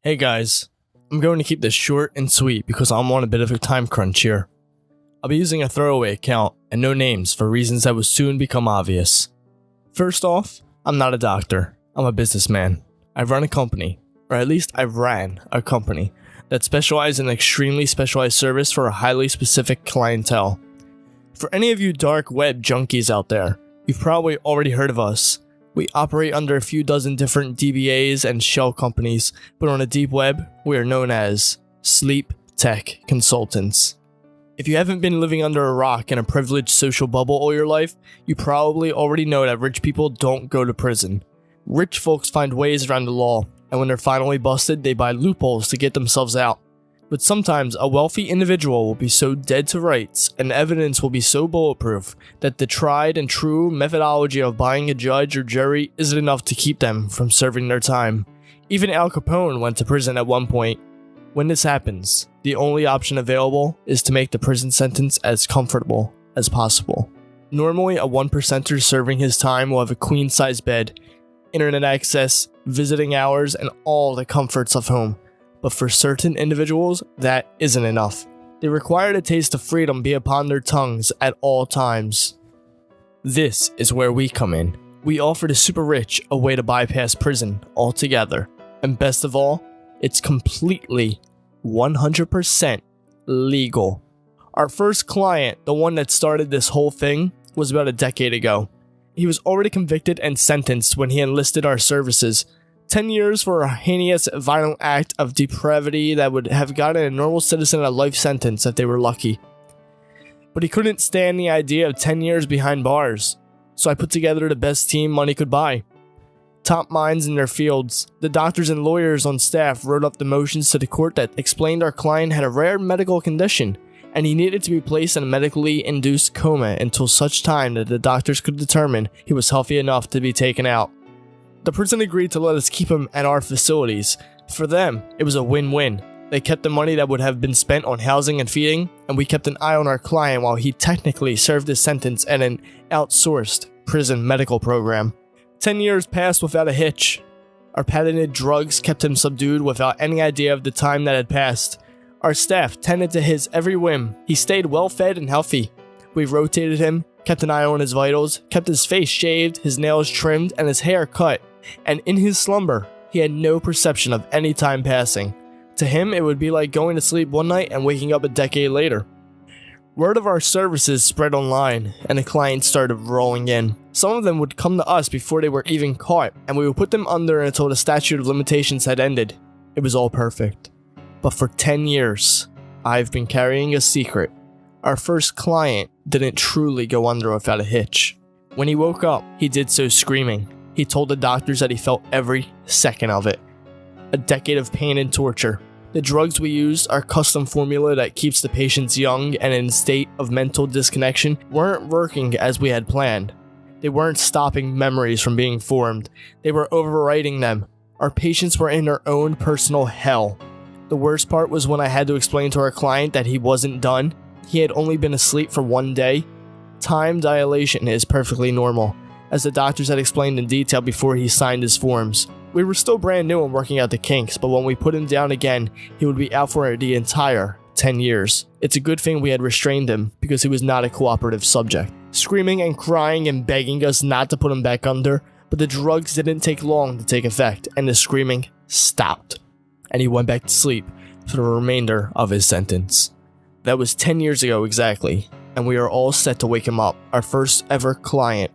Hey guys, I'm going to keep this short and sweet because I'm on a bit of a time crunch here. I'll be using a throwaway account and no names for reasons that will soon become obvious. First off, I'm not a doctor, I'm a businessman. I run a company, or at least I ran a company, that specializes in extremely specialized service for a highly specific clientele. For any of you dark web junkies out there, you've probably already heard of us. We operate under a few dozen different DBAs and shell companies, but on the deep web, we are known as Sleep Tech Consultants. If you haven't been living under a rock in a privileged social bubble all your life, you probably already know that rich people don't go to prison. Rich folks find ways around the law, and when they're finally busted, they buy loopholes to get themselves out. But sometimes a wealthy individual will be so dead to rights and evidence will be so bulletproof that the tried and true methodology of buying a judge or jury isn't enough to keep them from serving their time. Even Al Capone went to prison at one point. When this happens, the only option available is to make the prison sentence as comfortable as possible. Normally, a 1%er serving his time will have a queen-size bed, internet access, visiting hours, and all the comforts of home. But for certain individuals, that isn't enough. They require the taste of freedom be upon their tongues at all times. This is where we come in. We offer the super rich a way to bypass prison altogether. And best of all, it's completely 100% legal. Our first client, the one that started this whole thing, was about a decade ago. He was already convicted and sentenced when he enlisted our services. 10 years for a heinous, violent act of depravity that would have gotten a normal citizen a life sentence if they were lucky. But he couldn't stand the idea of 10 years behind bars, so I put together the best team money could buy. Top minds in their fields, the doctors and lawyers on staff wrote up the motions to the court that explained our client had a rare medical condition, and he needed to be placed in a medically induced coma until such time that the doctors could determine he was healthy enough to be taken out. The prison agreed to let us keep him at our facilities. For them, it was a win-win. They kept the money that would have been spent on housing and feeding, and we kept an eye on our client while he technically served his sentence at an outsourced prison medical program. 10 years passed without a hitch. Our patented drugs kept him subdued without any idea of the time that had passed. Our staff tended to his every whim. He stayed well-fed and healthy. We rotated him, kept an eye on his vitals, kept his face shaved, his nails trimmed, and his hair cut. And in his slumber, he had no perception of any time passing. To him, it would be like going to sleep one night and waking up a decade later. Word of our services spread online, and the clients started rolling in. Some of them would come to us before they were even caught, and we would put them under until the statute of limitations had ended. It was all perfect. But for 10 years, I've been carrying a secret. Our first client didn't truly go under without a hitch. When he woke up, he did so screaming. He told the doctors that he felt every second of it. A decade of pain and torture. The drugs we used, our custom formula that keeps the patients young and in a state of mental disconnection, weren't working as we had planned. They weren't stopping memories from being formed. They were overwriting them. Our patients were in their own personal hell. The worst part was when I had to explain to our client that he wasn't done. He had only been asleep for one day. Time dilation is perfectly normal, as the doctors had explained in detail before he signed his forms. We were still brand new and working out the kinks, but when we put him down again, he would be out for the entire 10 years. It's a good thing we had restrained him, because he was not a cooperative subject. Screaming and crying and begging us not to put him back under, but the drugs didn't take long to take effect, and the screaming stopped. And he went back to sleep for the remainder of his sentence. That was 10 years ago exactly, and we are all set to wake him up, our first ever client.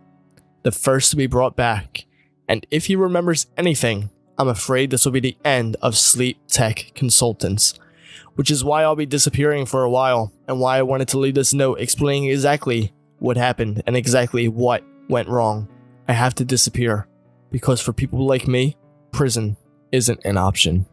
The first to be brought back, and if he remembers anything, I'm afraid this will be the end of Sleep Tech Consultants, which is why I'll be disappearing for a while, and why I wanted to leave this note explaining exactly what happened and exactly what went wrong. I have to disappear, because for people like me, prison isn't an option.